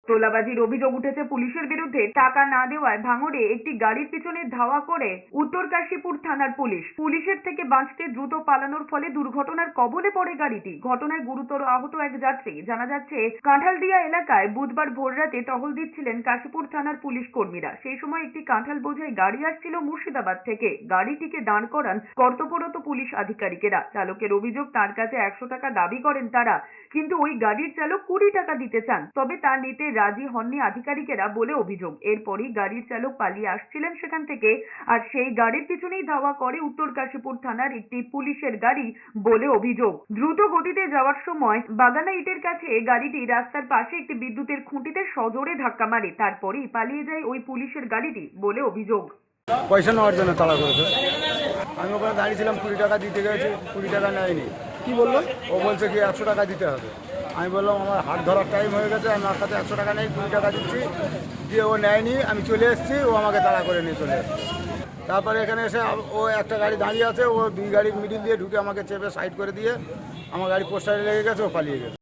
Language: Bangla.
তোলাবাজির অভিযোগ উঠেছে পুলিশের বিরুদ্ধে। টাকা না দেওয়ায় ভাঙড়ে একটি গাড়ির পিছনে ধাওয়া করে উত্তর কাশীপুর থানার পুলিশের থেকে বাঁচতে দ্রুত পালানোর ফলে দুর্ঘটনার কবলে পড়ে গাড়িটি। ঘটনায় গুরুতর আহত এক যাত্রী। জানা যাচ্ছে, কাঁঠালদিয়া এলাকায় বুধবার ভোররাতে টহল দিচ্ছিলেন কাশীপুর থানার পুলিশ কর্মীরা। সেই সময় একটি কাঁঠাল বোঝাই গাড়ি আসছিল মুর্শিদাবাদ থেকে। গাড়িটিকে দাঁড় করান কর্তব্যরত পুলিশ আধিকারিকেরা। চালকের অভিযোগ, তার কাছে 100 টাকা দাবি করেন তারা, কিন্তু ওই গাড়ির চালক 20 টাকা দিতে চান, তবে তা নিতে রাজি হননি আধিকারিকেরা বলে অভিযোগ। এরপরই গাড়ির চালক পালিয়ে আসছিলেন সেখান থেকে, আর সেই গাড়ির পিছনেই ধাওয়া করে উত্তর কাশীপুর থানার একটি পুলিশের গাড়ি বলে অভিযোগ। দ্রুত গতিতে যাওয়ার সময় বাগানা ইটের কাছে গাড়িটি রাস্তার পাশে একটি বিদ্যুতের খুঁটিতে সজোরে ধাক্কা মারে। তারপরেই পালিয়ে যায় ওই পুলিশের গাড়িটি বলে অভিযোগ। পয়সা নেওয়ার জন্য তাড়া করেছে। আমি ওখানে দাঁড়িয়েছিলাম, 20 টাকা দিতে গেছি, 20 টাকা নেয়নি। কি বললো? ও বলছে কি 100 টাকা দিতে হবে। আমি বললাম আমার হাত ধরার টাইম হয়ে গেছে, আমার কাছে 100 টাকা নেই, 20 টাকা দিচ্ছি। দিয়ে ও নেয়নি, আমি চলে এসেছি, ও আমাকে তাড়া করে নিয়ে চলে এসেছে। তারপরে এখানে এসে ও একটা গাড়ি দাঁড়িয়ে আছে, ও 2 গাড়ির মিডিল দিয়ে ঢুকে আমাকে চেপে সাইড করে দিয়ে আমার গাড়ি পোস্টারে লেগে গেছে, ও পালিয়ে গেছে।